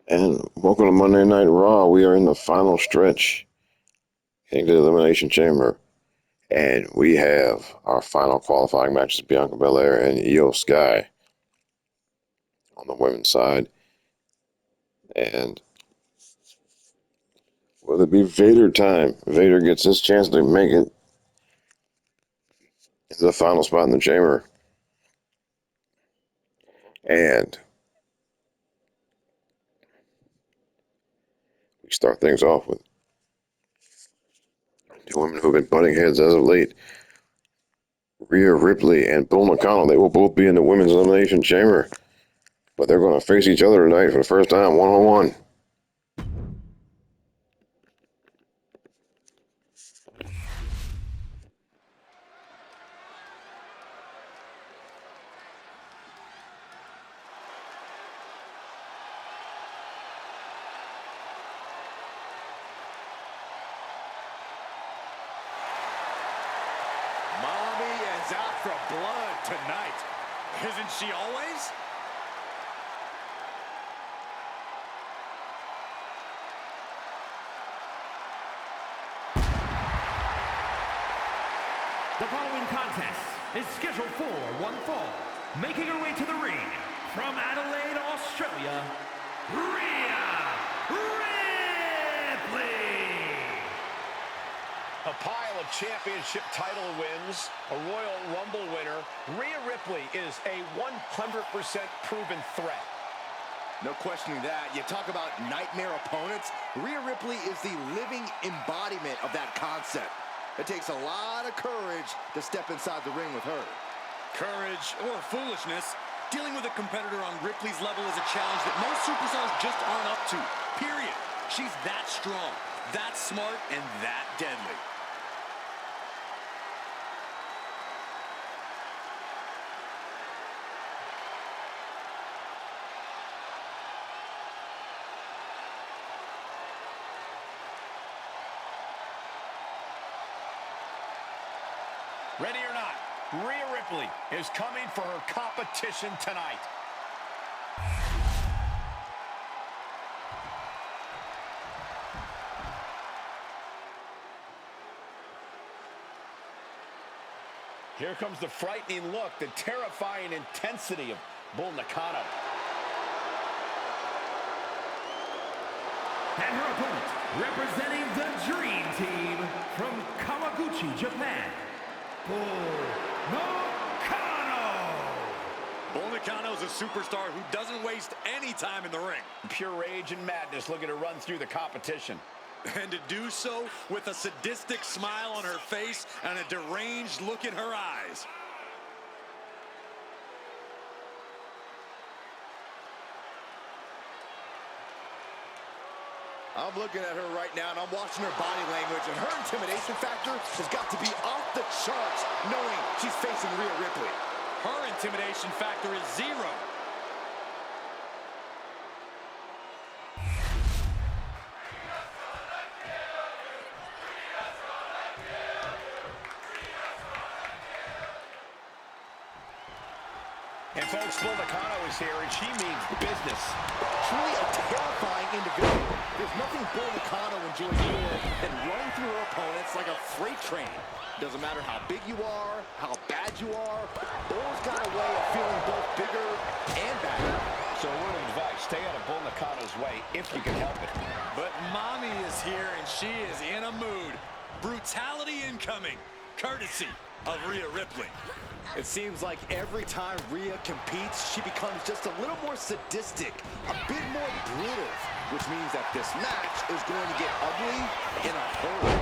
And welcome to Monday Night Raw. We are in the final stretch, heading to the Elimination Chamber. And we have our final qualifying matches, Bianca Belair and Io Sky on the women's side. And will it be Vader time? Vader gets his chance to make it into the final spot in the chamber. And we start things off with two women who have been butting heads as of late. Rhea Ripley and Bull Nakano. They will both be in the women's elimination chamber. But they're going to face each other tonight for the first time, one-on-one. Mommy is out for blood tonight. Isn't she always? The following contest is scheduled for one fall. Making her way to the ring from Adelaide, Australia, Rhea Ripley. A pile of championship title wins, a Royal Rumble winner. Rhea Ripley is a 100% proven threat. No questioning that. You talk about nightmare opponents. Rhea Ripley is the living embodiment of that concept. It takes a lot of courage to step inside the ring with her. Courage or foolishness, dealing with a competitor on Ripley's level is a challenge that most superstars just aren't up to, period. She's that strong, that smart, and that deadly. Ready or not, Rhea Ripley is coming for her competition tonight. Here comes the frightening look, the terrifying intensity of Bull Nakano. And her opponent, representing the Dream Team from Kawaguchi, Japan, Bull Nakano. Bull Nakano's a superstar who doesn't waste any time in the ring. Pure rage and madness looking to run through the competition. And to do so with a sadistic smile on her face and a deranged look in her eyes. I'm looking at her right now, and I'm watching her body language, and her intimidation factor has got to be off the charts, knowing she's facing Rhea Ripley. Her intimidation factor is zero. And folks, Bull Nakano is here, and she means business. Truly a terrifying individual. There's nothing Bull Nakano enjoys more than running through her opponents like a freight train. Doesn't matter how big you are, how bad you are, Bull's got a way of feeling both bigger and badder. So a word of advice, stay out of Bull Nakano's way if you can help it. But Mommy is here, and she is in a mood. Brutality incoming, courtesy of Rhea Ripley. It seems like every time Rhea competes, she becomes just a little more sadistic, a bit more brutal, which means that this match is going to get ugly in a hurry.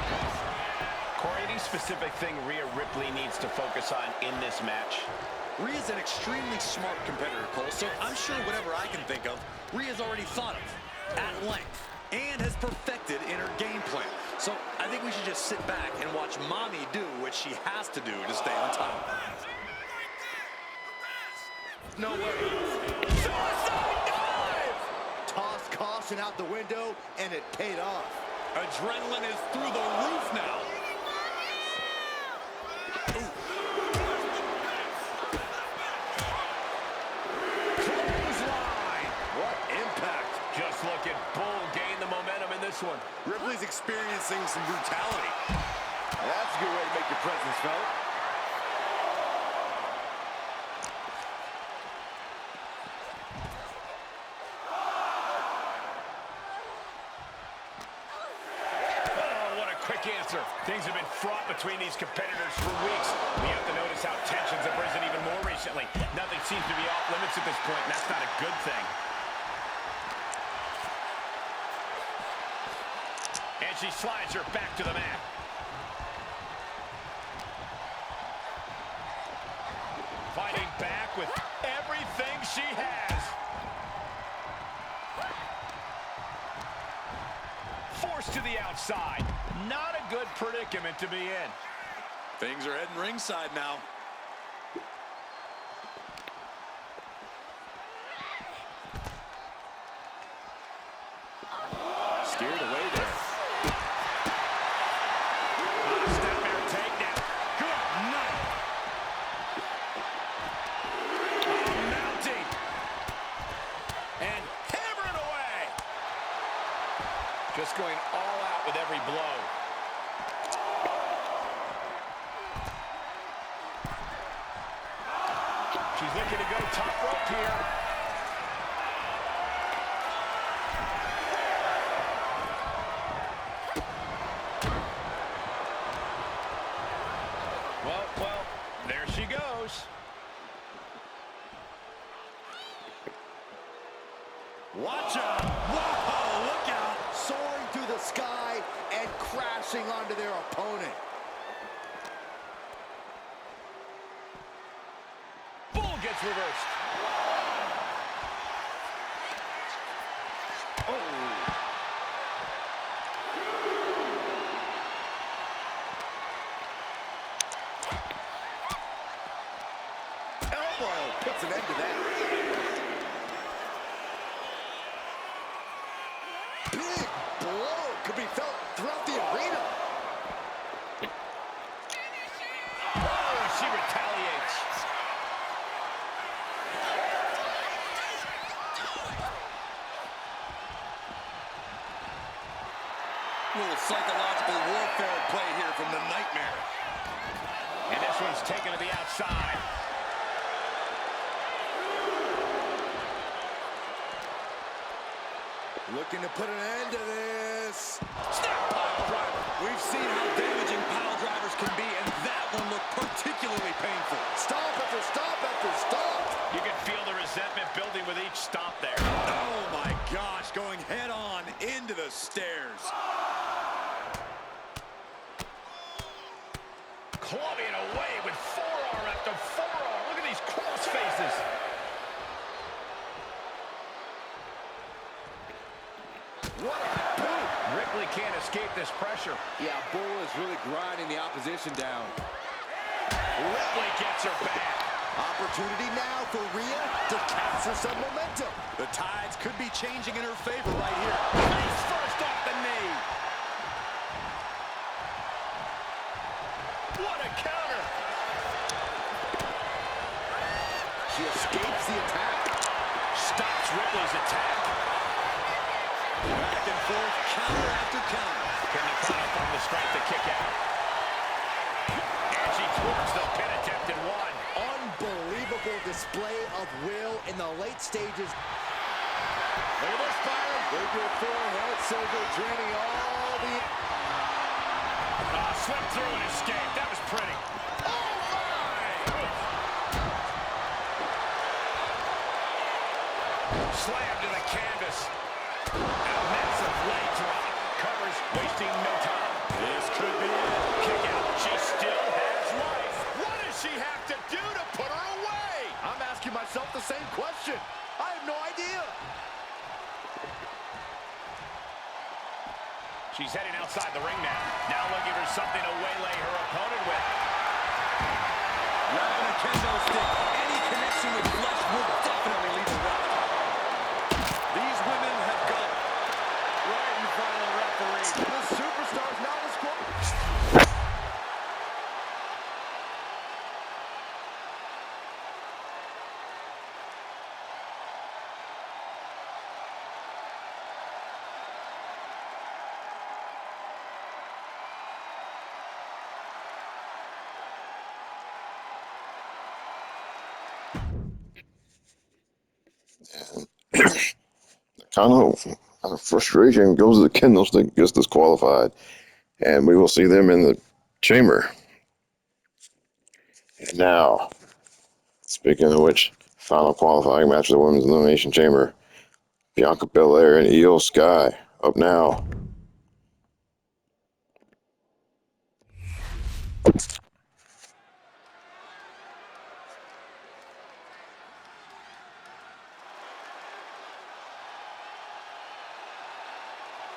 Corey, any specific thing Rhea Ripley needs to focus on in this match? Rhea's an extremely smart competitor, Cole, so I'm sure whatever I can think of, Rhea's already thought of at length and has perfected in her game plan. So I think we should just sit back and watch Mommy do what she has to do to stay on top. No way. Suicide dive! Tossed caution out the window, and it paid off. Adrenaline is through the roof now. Clothesline! What impact? Just looking. Bull gained the momentum in this one. Ripley's experiencing some brutality. That's a good way to make your presence felt. Oh, what a quick answer. Things have been fraught between these competitors for weeks. We have to notice how tensions have risen even more recently. Nothing seems to be off limits at this point, and that's not a good thing. And she slides her back to the mat. Fighting back with everything she has. Forced to the outside. Not a good predicament to be in. Things are heading ringside now. Steered away there. Snapmare takedown. Good night. Mounting. And hammering away. Just going all out with every blow. She's looking to go top rope here. Well, there she goes. Watch out. Whoa, look out. Soaring through the sky and crashing onto their opponent. Bull gets reversed. Elbow puts an end to that. Big blow could be felt throughout the arena. Oh, she retaliates. A little psychological warfare at play here from the Nightmare. And this one's taken to the outside. Looking to put an end to this. Snap pile driver. We've seen how damaging pile drivers can be, and that one looked particularly painful. Stop after stop after stop. You can feel the resentment building with each stop there. Oh my gosh, going head on into the stairs. Clubbing away with forearm after forearm. Look at these cross faces. What a boot. Ripley can't escape this pressure. Yeah, Bull is really grinding the opposition down. Ripley gets her back. Opportunity now for Rhea to capture some momentum. The tides could be changing in her favor right here. Face first off the knee. What a counter. She escapes the attack. Stops Ripley's attack. Back and forth, counter after counter. Can Nakano find the strength to kick out? And she thwarts the pin attempt and one. Unbelievable display of will in the late stages. Look at this, Byron. Figure four head scissor draining all the... Slip through and escape. That was pretty. Oh, my! Slam to the canvas. And a massive leg drop. Covers, wasting no time. This could be it. Kick out. She still has life. What does she have to do to put her away? I'm asking myself the same question. I have no idea. She's heading outside the ring now. Now looking for something to waylay her opponent with. Wrapping a kendo stick. Any connection with flesh will definitely leave a mark. These women have got Right in front of the referee. The superstar's now disqualified. kind of frustration goes to the Kendalls that gets disqualified. And we will see them in the chamber. And now, speaking of which, final qualifying match of the Women's Elimination Chamber. Bianca Belair and Io Sky up now.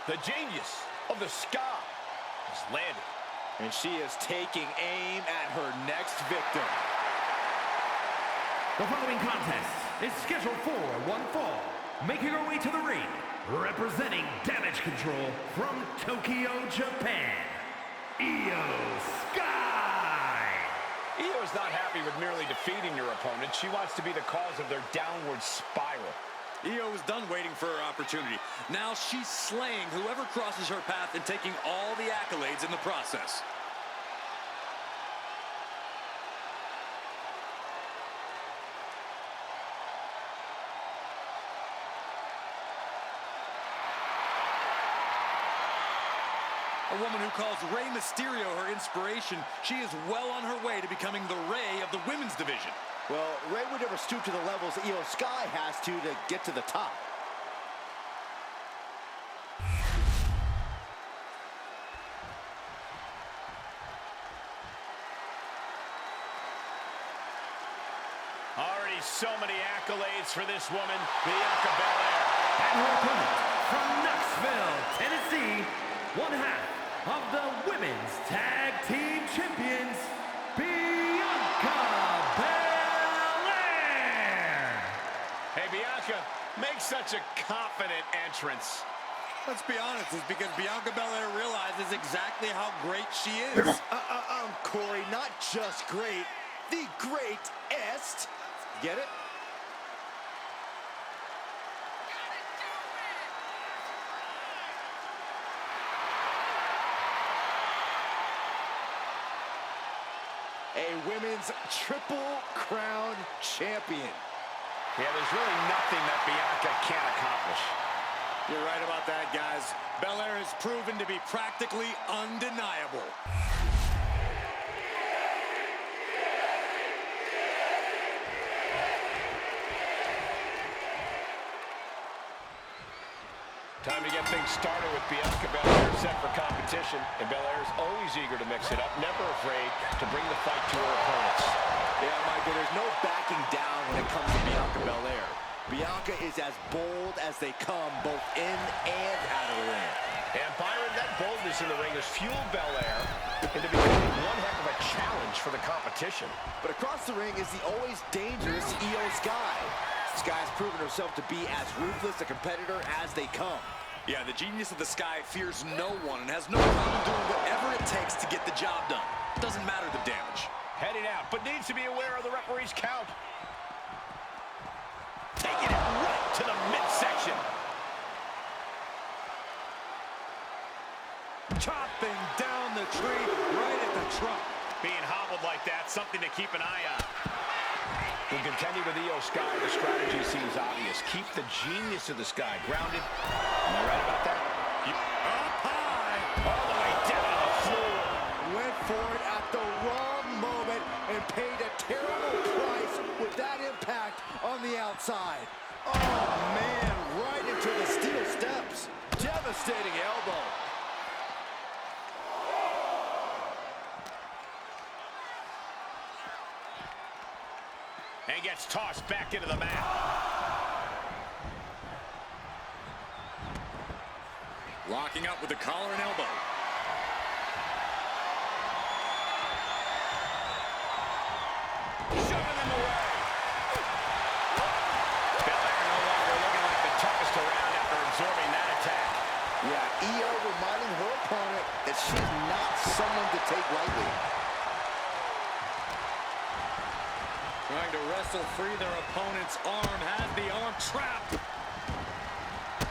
The genius of the Sky has landed. And she is taking aim at her next victim. The following contest is scheduled for one fall. Making her way to the ring, representing Damage Control from Tokyo, Japan, Io Sky. Io's not happy with merely defeating your opponent. She wants to be the cause of their downward spiral. Io was done waiting for her opportunity. Now she's slaying whoever crosses her path and taking all the accolades in the process. A woman who calls Rey Mysterio her inspiration, she is well on her way to becoming the Rey of the women's division. Well, Rey would never stoop to the levels Io Sky has to get to the top. Already so many accolades for this woman, Bianca Belair. And her opponent from Knoxville, Tennessee, one half of the Women's Tag Team Champions, Bianca Belair. Hey, Bianca, make such a confident entrance. Let's be honest, it's because Bianca Belair realizes exactly how great she is. Corey, not just great, the greatest. Get it? A women's Triple Crown champion. Yeah, there's really nothing that Bianca can't accomplish. You're right about that, guys. Belair has proven to be practically undeniable. Time to get things started with Bianca Belair set for competition. And Belair's always eager to mix it up, never afraid to bring the fight to her opponents. Yeah, Michael, there's no backing down when it comes to Bianca Belair. Bianca is as bold as they come, both in and out of the ring. And Byron, that boldness in the ring has fueled Belair into becoming one heck of a challenge for the competition. But across the ring is the always dangerous Io Sky. Sky's proven herself to be as ruthless a competitor as they come. Yeah, the genius of the Sky fears no one and has no problem doing whatever it takes to get the job done. Doesn't matter the damage. Heading out, but needs to be aware of the referee's count. Taking it right to the midsection. Chopping down the tree right at the trunk. Being hobbled like that, something to keep an eye on. We'll continue with Io Sky. The strategy seems obvious. Keep the genius of the Sky grounded. Am I right about that? Up high. All the way down to the floor. Went for it at the wrong moment and paid a terrible price with that impact on the outside. Oh, man, right into the steel steps. Devastating elbow. And gets tossed back into the mat. Locking up with the collar and elbow. Shoving them away. Belair no longer looking like the toughest around after absorbing that attack. Yeah, Io reminding her opponent that she's not someone to take lightly. Trying to wrestle free their opponent's arm, has the arm trapped.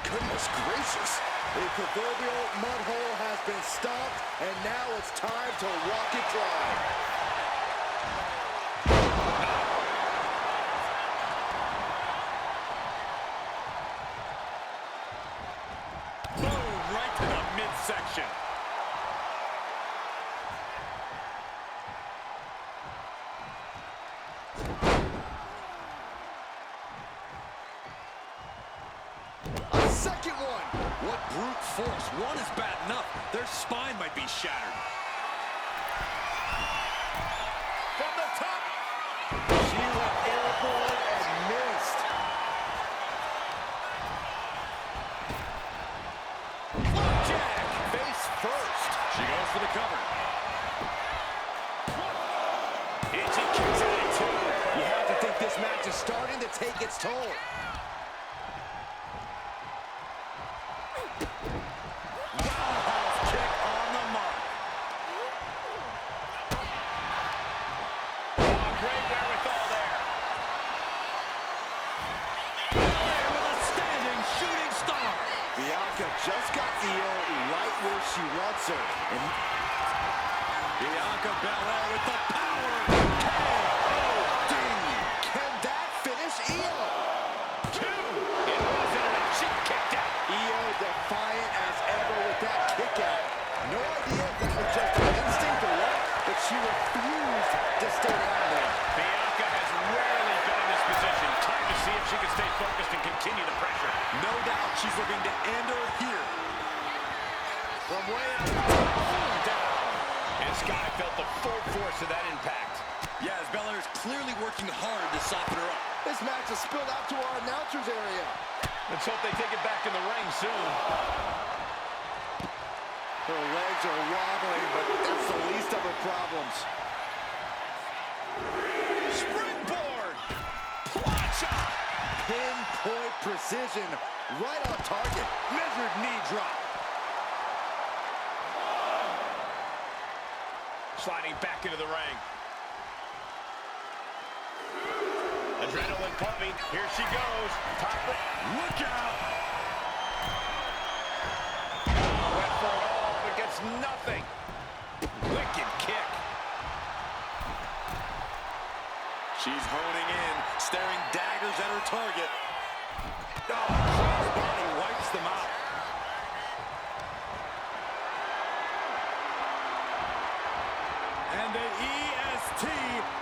Goodness gracious. The proverbial mud hole has been stopped, and now it's time to walk it dry. second one. What brute force. One is bad enough. Their spine might be shattered. From the top. She went airborne and missed. Jack, face first. She goes for the cover. And she kicks out at two. You have to think this match is starting to take its toll. Roundhouse kick on the mark. Oh, great wherewithal there. Belair with a standing shooting star. Bianca just got Io right where she wants her. And Bianca Belair with the power. KO. can that finish Io? Two. It wasn't enough. She kicked out. Io defiant as ever with that kick out. No idea if that was just an instinct or what, but she refused to stay down there. Bianca has rarely been in this position. Time to see if she can stay focused and continue the pressure. No doubt she's looking to end her here. From way up Down. And Sky felt the full force of that impact. Yeah, as Belair's clearly working hard to soften her up. this match has spilled out to our announcers area. Let's hope they take it back in the ring soon. Her legs are wobbling, but that's the least of her problems. Springboard! Plancha! Pinpoint precision, right on target. Measured knee drop. Sliding back into the ring. Adrenaline pumping. Here she goes. Top rope. Look out! Went for it all, but gets nothing. Wicked kick. She's honing in, staring daggers at her target. Oh, crossbody wipes them out. And the EST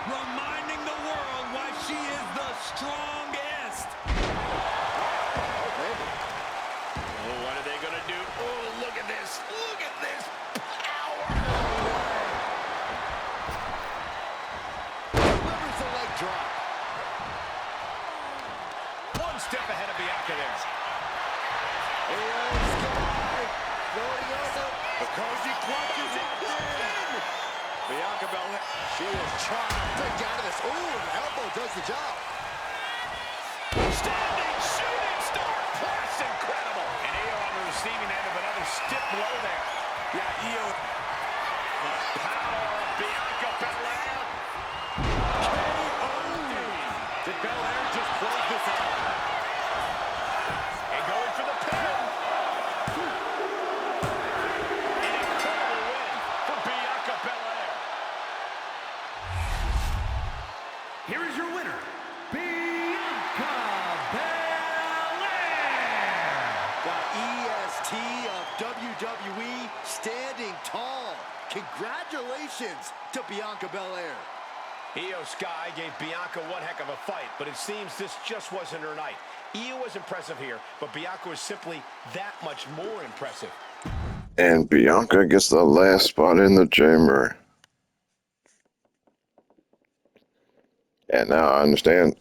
reminding the world why she is the strongest. Oh, what are they going to do? Oh, look at this. Look at this power. Delivers the leg drop. One step ahead of Bianca there. Io Sky floating over. The cozy clutches it in. Bianca Belair. She is trying to break out of this. Ooh, an elbow does the job. Standing shooting star. That's incredible. And Io on the receiving end of another stiff blow there. Yeah, Io. The power of Bianca Belair. KO. Did Belair just close this out? And going for the pin. An incredible win for Bianca Belair. Here is your winner, Bianca Belair. The EST of WWE standing tall. Congratulations to Bianca Belair. Io Sky gave Bianca one heck of a fight, but it seems this just wasn't her night. Io was impressive here, but Bianca was simply that much more impressive. And Bianca gets the last spot in the chamber. And now I understand.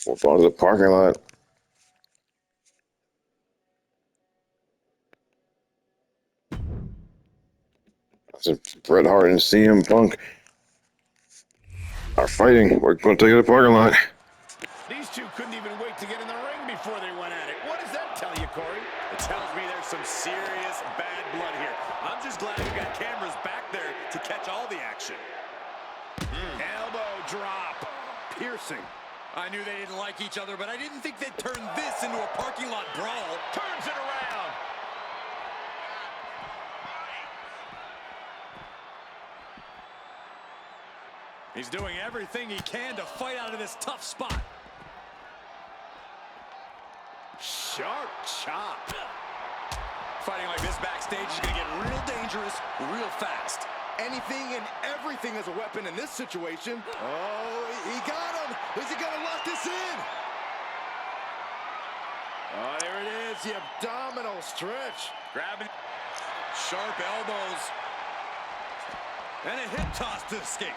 We're part of the parking lot. Bret Hart and CM Punk are fighting. We're going to take it to the parking lot. These two couldn't even wait to get in the ring before they went at it. What does that tell you, Corey? It tells me there's some serious bad blood here. I'm just glad we got cameras back there to catch all the action. Elbow drop. Piercing. I knew they didn't like each other, but I didn't think they'd turn this into a parking lot brawl. Turns it around. He's doing everything he can to fight out of this tough spot. Sharp chop. Fighting like this backstage is going to get real dangerous real fast. Anything and everything is a weapon in this situation. Oh, he got him. Is he going to lock this in? Oh, there it is, the abdominal stretch. Grabbing sharp elbows. And a hip toss to escape.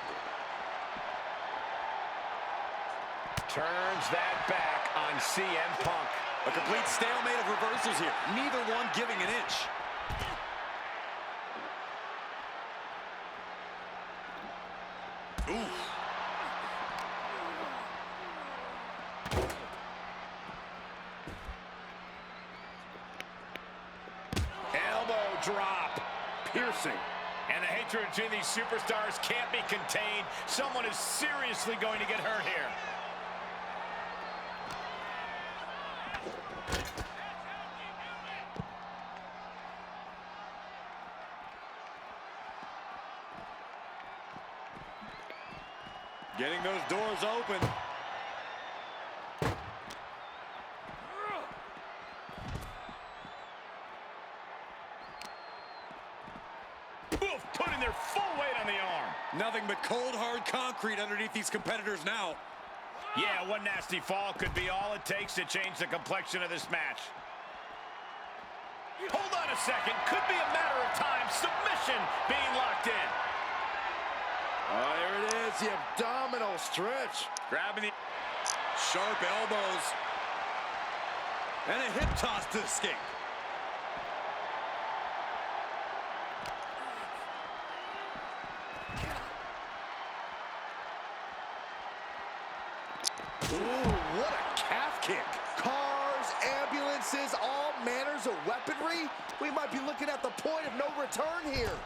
Turns that back on CM Punk. A complete stalemate of reversals here. Neither one giving an inch. Ooh. Elbow drop. Piercing. And the hatred between these superstars can't be contained. Someone is seriously going to get hurt here. Getting those doors open. Oof, putting their full weight on the arm. Nothing but cold, hard concrete underneath these competitors now. Yeah, one nasty fall could be all it takes to change the complexion of this match. Hold on a second. Could be a matter of time. Submission being locked in. Oh, there it is, the abdominal stretch. Grabbing the sharp elbows. And a hip toss to escape. Ooh, what a calf kick. Cars, ambulances, all manners of weaponry. We might be looking at the point of no return here.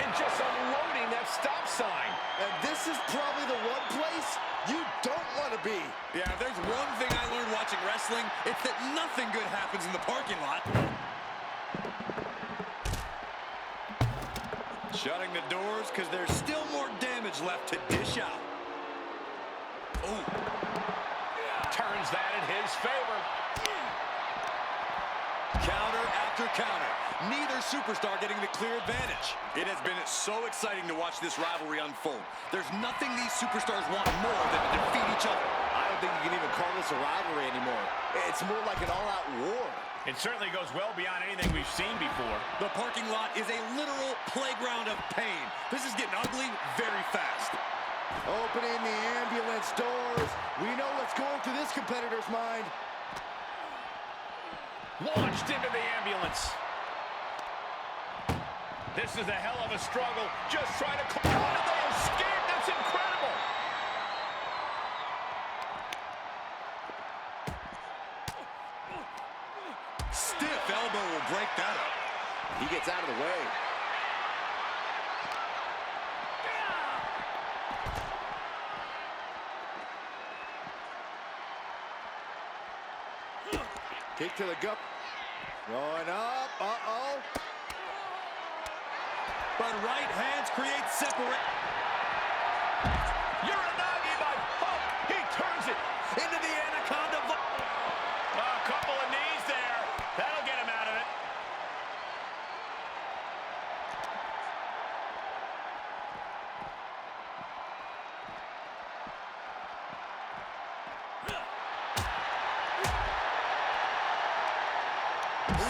And just unloading that stop sign. And this is probably the one place you don't want to be. Yeah, if there's one thing I learned watching wrestling, it's that nothing good happens in the parking lot. Shutting the doors because there's still more damage left to dish out. Oh. Turns that in his favor. Counter after counter. Neither superstar getting the clear advantage. It has been so exciting to watch this rivalry unfold. There's nothing these superstars want more than to defeat each other. I don't think you can even call this a rivalry anymore. It's more like an all-out war. It certainly goes well beyond anything we've seen before. The parking lot is a literal playground of pain. This is getting ugly very fast. Opening the ambulance doors. We know what's going through this competitor's mind. Launched into the ambulance. This is a hell of a struggle. Just trying to... How did they escape? That's incredible. Stiff elbow will break that up. He gets out of the way. Kick to the gut. Going up. Uh-oh. But right hands create separate. Uranagi by Punk. He turns it Into the anaconda. a couple of knees there. That'll get him out of it.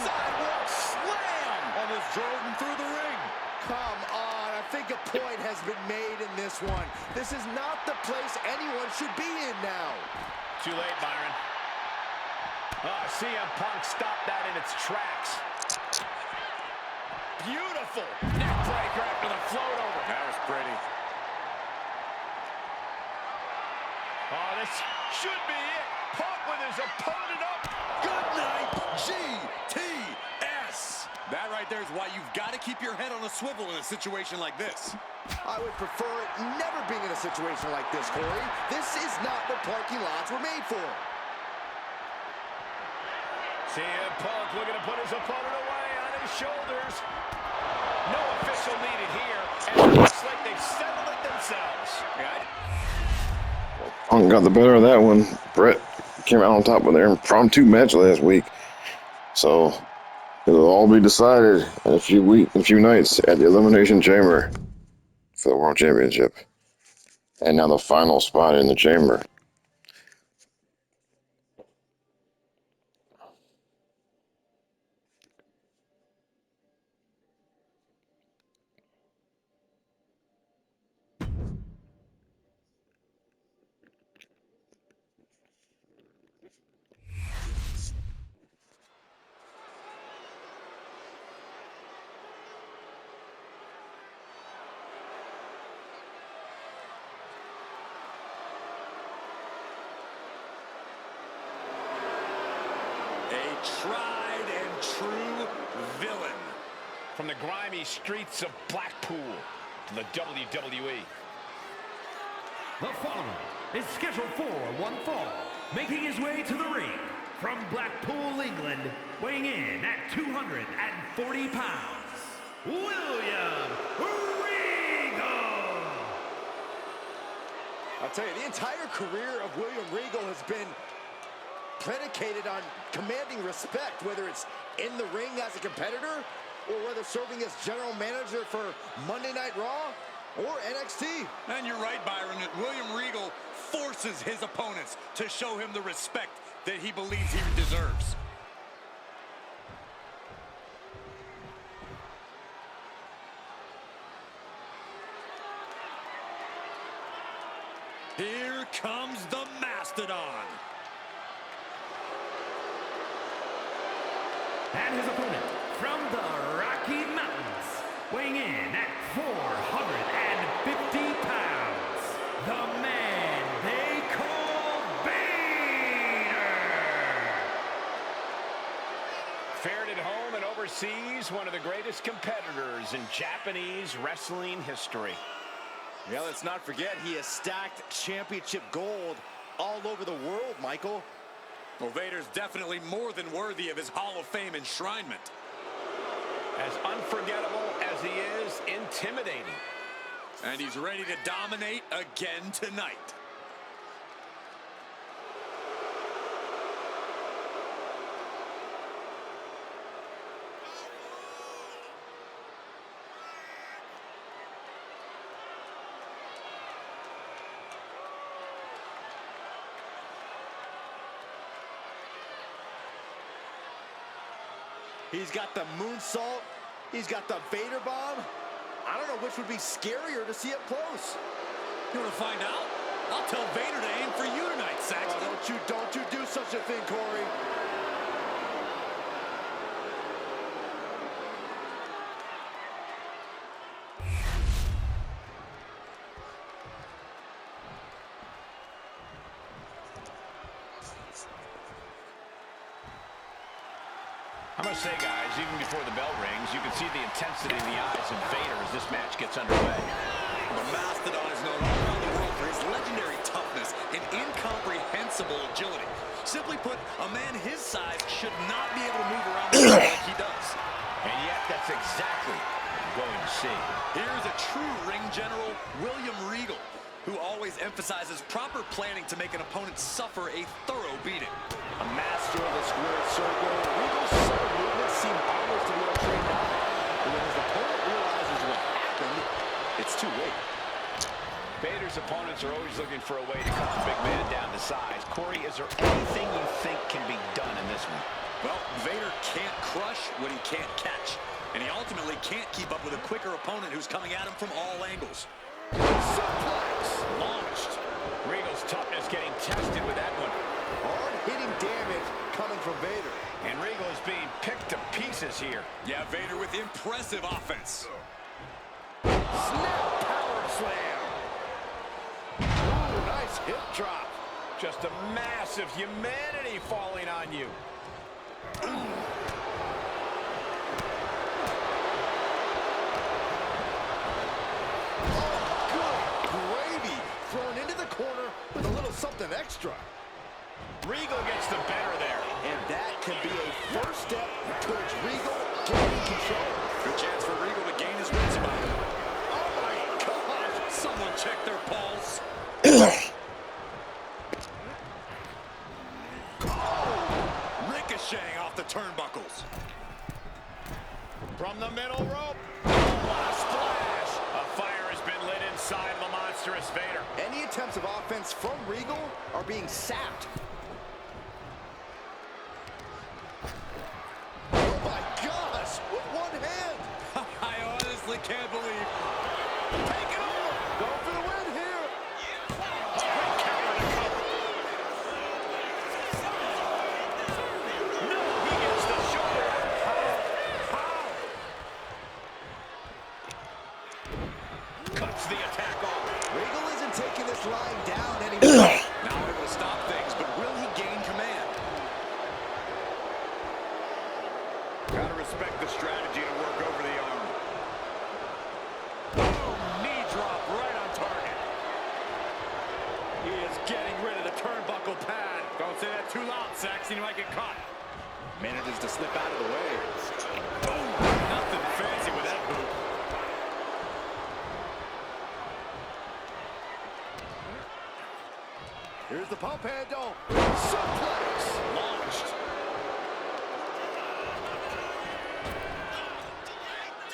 Sidewalk slam. Almost drove him through the ring. Come on. I think a point has been made in this one. This is not the place anyone should be in now. Too late, Byron. CM Punk stopped that in its tracks. Beautiful neck breaker after the float over. That was pretty. Oh, this should be it. Punk with his opponent up. Good night, GTS. That right there is why you've got to keep your head on a swivel in a situation like this. I would prefer never being in a situation like this, Corey. This is not what parking lots were made for. CM Punk looking to put his opponent away on his shoulders. No official needed here, and it looks like they've settled it themselves. Well, Punk got the better of that one. Brett came out on top of their impromptu match last week. So it'll all be decided in a few nights at the Elimination Chamber for the World Championship. And now the final spot in the chamber. A tried and true villain. From the grimy streets of Blackpool to the WWE. The following is scheduled for one fall, making his way to the ring from Blackpool, England, weighing in at 240 pounds, William Regal. I'll tell you, the entire career of William Regal has been predicated on commanding respect, whether it's in the ring as a competitor or whether serving as general manager for Monday Night Raw or NXT. And you're right, Byron, that William Regal forces his opponents to show him the respect that he believes he deserves. Here comes the Mastodon. And his opponent from the Rocky Mountains, weighing in at 450 pounds, the man they call Vader. Fared at home and overseas, one of the greatest competitors in Japanese wrestling history. Yeah, let's not forget he has stacked championship gold all over the world, Michael. Well, Vader's definitely more than worthy of his Hall of Fame enshrinement. As unforgettable as he is intimidating. And he's ready to dominate again tonight. He's got the moonsault. He's got the Vader bomb. I don't know which would be scarier to see up close. You want to find out? I'll tell Vader to aim for you tonight, Saxton. Oh, don't you do such a thing, Corey. I must say, guys, even before the bell rings, you can see the intensity in the eyes of Vader as this match gets underway. The Mastodon is known all around the world for his legendary toughness and incomprehensible agility. Simply put, a man his size should not be able to move around the ring like he does. And yet, that's exactly what I'm going to see. Here's a true ring general, William Regal, who always emphasizes proper planning to make an opponent suffer a thorough beating. A master of the squared circle. Regal's sudden movements seem almost to be untrained eye. But when his opponent realizes what happened, it's too late. Vader's opponents are always looking for a way to cut the big man down to size. Corey, is there anything you think can be done in this one? Well, Vader can't crush what he can't catch. And he ultimately can't keep up with a quicker opponent who's coming at him from all angles. Suplex. Launched. Regal's toughness getting tested with that one. Hard-hitting damage coming from Vader. And Regal is being picked to pieces here. Yeah, Vader with impressive offense. Snap power slam. Ooh, nice hip drop. Just a massive humanity falling on you. Thrown into the corner with a little something extra. Regal gets the better there. And that can be a first step towards Regal gaining control. Good chance for Regal to gain his wits back. Oh, my gosh. Someone check their pulse. Regal ricocheting off the turnbuckles. From the middle rope. What a splash. A fire has been lit inside of the monstrous Vader. Any attempts of offense from Regal are being sapped. Oh my gosh, with one hand. I honestly can't believe. Take it over. Go for the win here. Great counter to cover. No, he gets the shoulder. Cuts the attack off. Regal isn't taking this line down anymore. Now able to stop things, but will he gain command? Gotta respect the strategy to work over the arm. Boom! Knee drop right on target. He is getting rid of the turnbuckle pad. Don't say that too loud, Saxon. You might get caught. Manages to slip out of the way. Boom! Nothing fancy with that boot. Here's the pump handle. Suplex. Launched.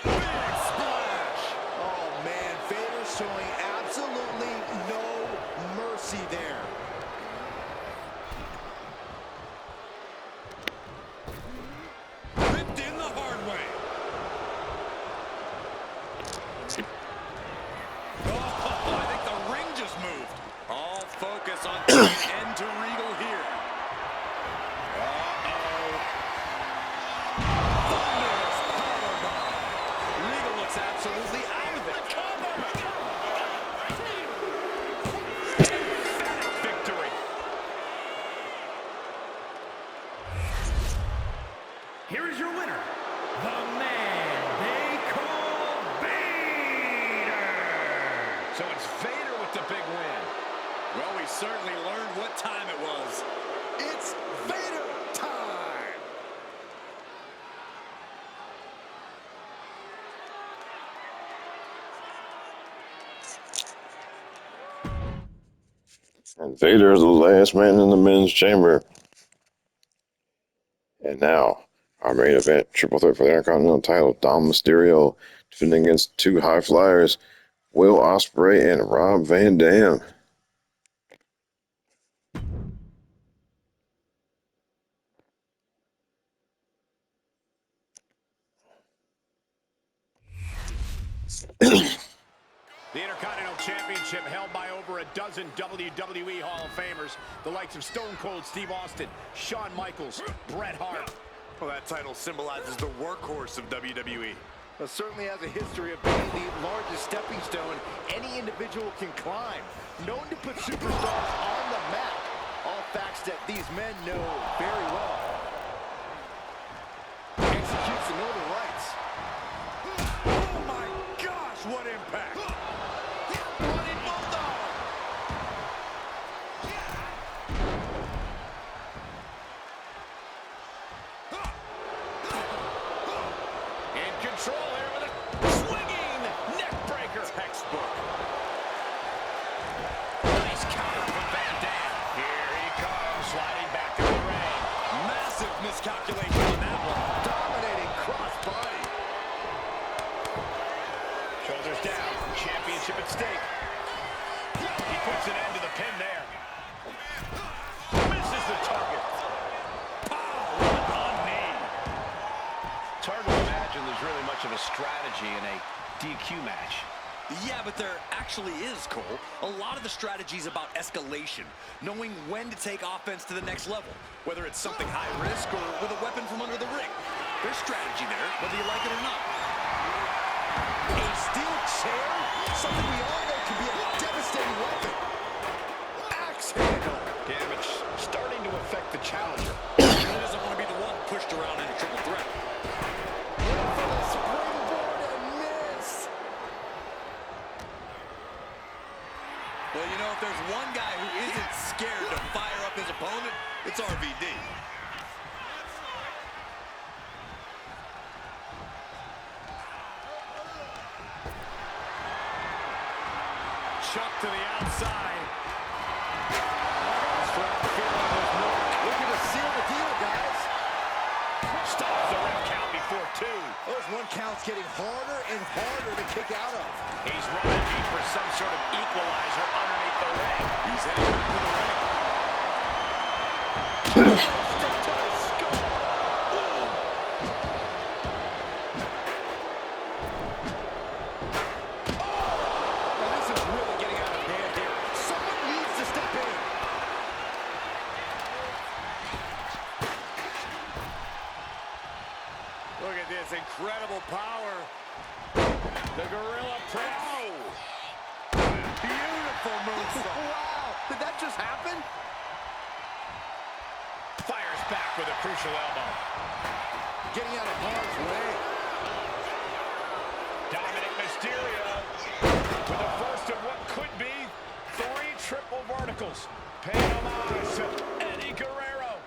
Big splash. Oh, man. Vader showing absolutely no mercy there. Ripped in the hard way. Oh, I think the ring just moved. All focus on putting an end to Regal here. Thunderous powerbomb. Regal looks absolutely out of it. Victory. Here is your winner, the man they call Vader. So it's Vader with the big win. Well, we certainly learned what time it was. It's Vader time. And Vader is the last man in the men's chamber. And now, our main event, triple threat for the Intercontinental title. Dom Mysterio defending against two high flyers, Will Ospreay and Rob Van Dam. The Intercontinental Championship held by over a dozen WWE Hall of Famers, the likes of Stone Cold Steve Austin, Shawn Michaels, Bret Hart. Well, that title symbolizes the workhorse of WWE. Well, certainly has a history of being the largest stepping stone any individual can climb. Known to put superstars on the map. All facts that these men know very well. Executes the Northern Lights. Oh my gosh, what impact! Running Bulldog. In control here with a swinging neck breaker. Textbook. Nice counter from Van Dam. Here he comes, sliding back to the ring. Massive miscalculation on that one. Dominating crossbody. Shoulders down, championship at stake. He puts an end to the pin there. Misses the target. Pow, on knee. It's hard to imagine there's really much of a strategy in a DQ match. Yeah, but there actually is, Cole. A lot of the strategy is about escalation, knowing when to take offense to the next level, whether it's something high risk or with a weapon from under the ring. There's strategy there, whether you like it or not. A steel chair? Something we all know can be a devastating weapon. Axe handle. Damage starting to affect the challenger. He really doesn't want to be the one pushed around in a triple threat. Went for the springboard and miss. Well, you know, if there's one guy who isn't scared to fire up his opponent, it's RVD. Chuck to the outside. Looking to seal the deal, guys. kick out of. He's rummaging for some sort of equalizer underneath the ring. He's heading back to the ring. Straight to the skull. Now this is really getting out of hand here. Someone needs to step in. Look at this incredible power. The gorilla press. Beautiful moonsault. Wow, did that just happen? Fires back with a crucial elbow. Getting out of harm's way. Dominic Mysterio with the first of what could be 3 triple verticals. Paying homage to Eddie Guerrero.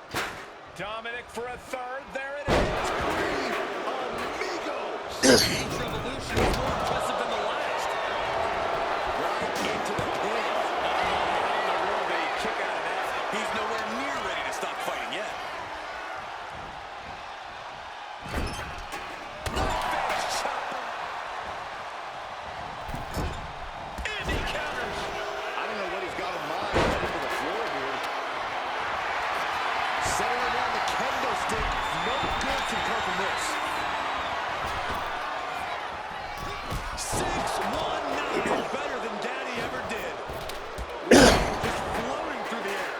Dominic for a third. There it is. Amigos. Each revolution is more impressive than the last. Right into the pin. How in the world did he kick out of that? He's nowhere near ready to stop fighting yet. And he counters. I don't know what he's got in mind heading to the floor here. Settling on the kendo stick. No good can come from this. 6-1-9. Better than Daddy ever did. Just floating through the air.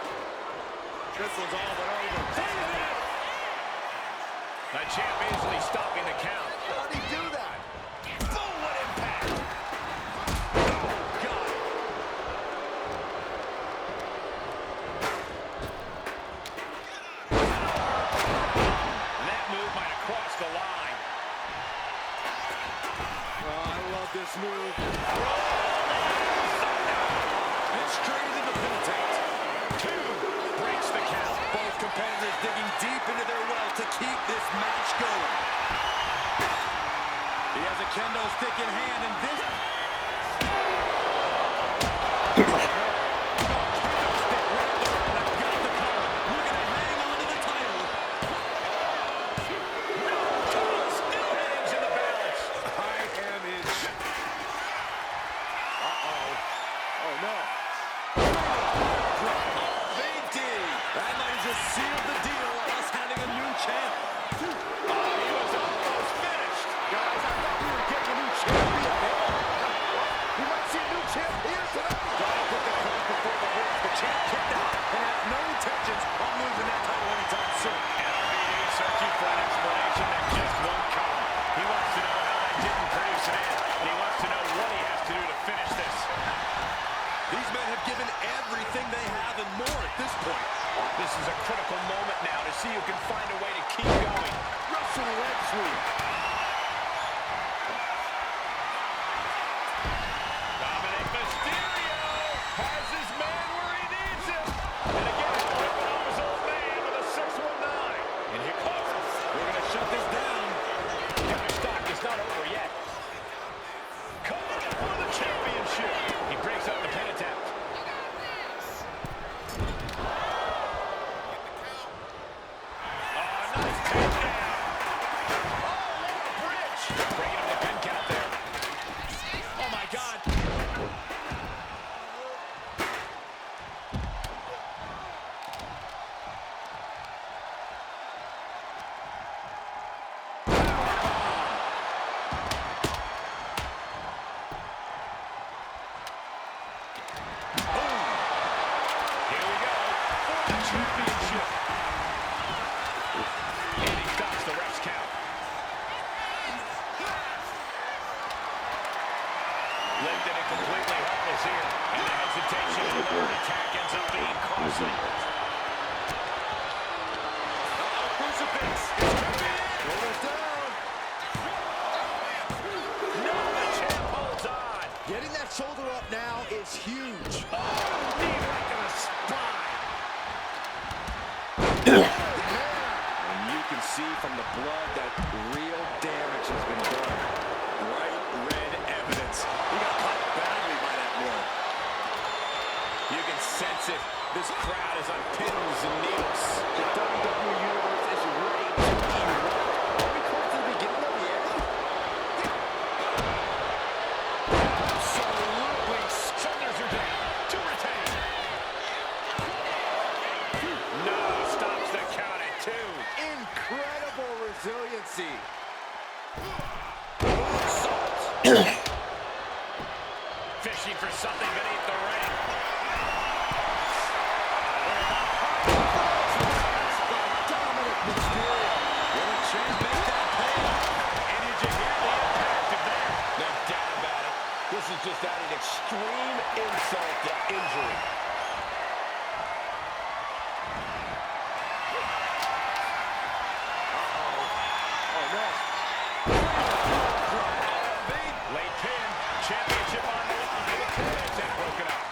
This one's all but over. The champ easily stopping the count. How did he do that? Boom, what impact. Oh, God. And that move might have crossed the line. Oh, I love this move. And straight into the pin attempt. 2 breaks the count. Both competitors digging deep into their well to keep this match going. He has a kendo stick in hand, and this... Hangs in the balance. I am in. Oh, no. Big D. That might have just sealed the deal of us having a new champ. He was almost finished. Guys, I thought we were getting a new champion. We might see a new champ here tonight. Gotta put the cart before the horse. The champ kicked out and has no intentions on losing that title anytime soon. LBD searching for an explanation that just won't come. He wants to know how that didn't produce an end, and he wants to know what he has to do to finish this. These men have given everything they have and more at this point. This is a critical moment now to see who can find a way to keep going. Russian leg sweep. Dominic Mysterio has his man where he needs him. And again, ripping off his old man with a 619. And here comes. We're going to shut this down. Counterstock is not over yet. Coming for the championship. He breaks up the pin attempt. Oh, nice takedown. Oh, what a bridge. Breaking up the pin count there. Oh, my God. Here we go for the championship. And he stops the ref's count. Lifted and completely helpless here. And the hesitation in the third attack ends up being costly. Crucifix. Shoulders down. No, the champ holds on. Getting that shoulder up now is huge. Oh, knee right to the spine. And you can see from the blood that real damage has been done. Bright red evidence. He got caught badly by that blow. You can sense it. This crowd is on pins and needles. The WWE Universe is ready to erupt. Are we close to the beginning of the end? Fishing for something beneath the ring. Dominic Mysterio. Will the champ make that pay? And did you hear the impact of that? No doubt about it. This is just adding extreme insult to injury. Oh, no. Late pin. Championship on the line. It's that broken up.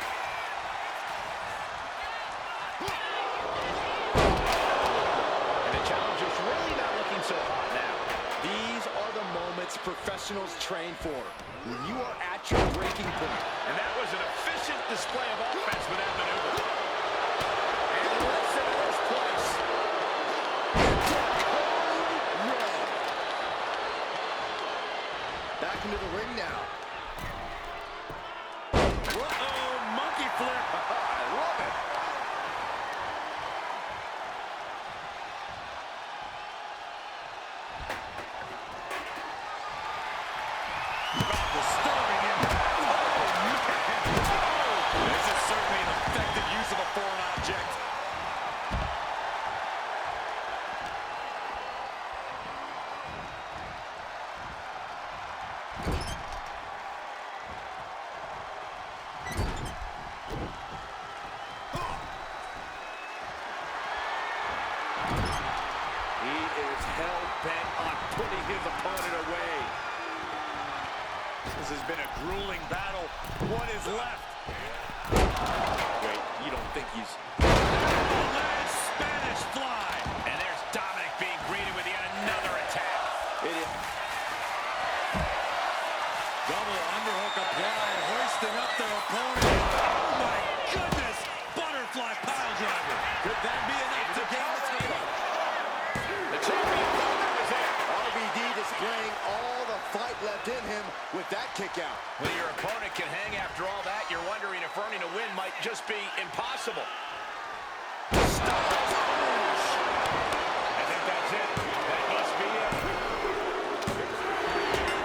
And the challenger's really not looking so hot now. These are the moments professionals train for. When you are at your breaking point. And that was an efficient display of offense with that maneuver. And listen to this place. Red. Back into the ring now. Uh-oh, monkey flip. I love it. Disturbing impact. Oh, man. This is certainly an effective use of a foreign object. He is hell-bent on putting his opponent away. This has been a grueling battle. What is left? Wait, you don't think he's... Last Spanish fly. And there's Dominic being greeted with yet another attack. It is. Double underhook applied, hoisting up their opponent. Oh my goodness! Butterfly pile driver. Could that be enough to gain the title? The champion is there. RVD displaying all the fight left in him with that kick out. When your opponent can hang after all that, you're wondering if earning a win might just be impossible. I think that's it. That must be it.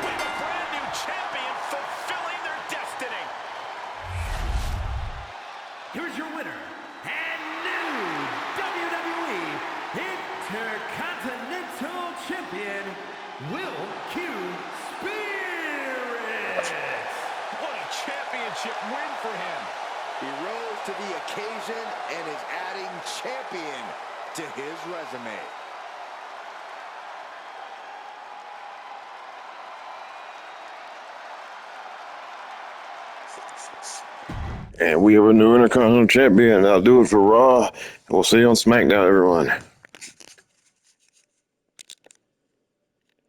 We have a brand new champion fulfilling their destiny. Here's your winner and new WWE Intercontinental Champion, Will Q. Spirit. What a championship win for him. He rose to the occasion and is adding champion to his resume. And we have a new Intercontinental Champion. That'll do it for Raw. We'll see you on SmackDown, everyone.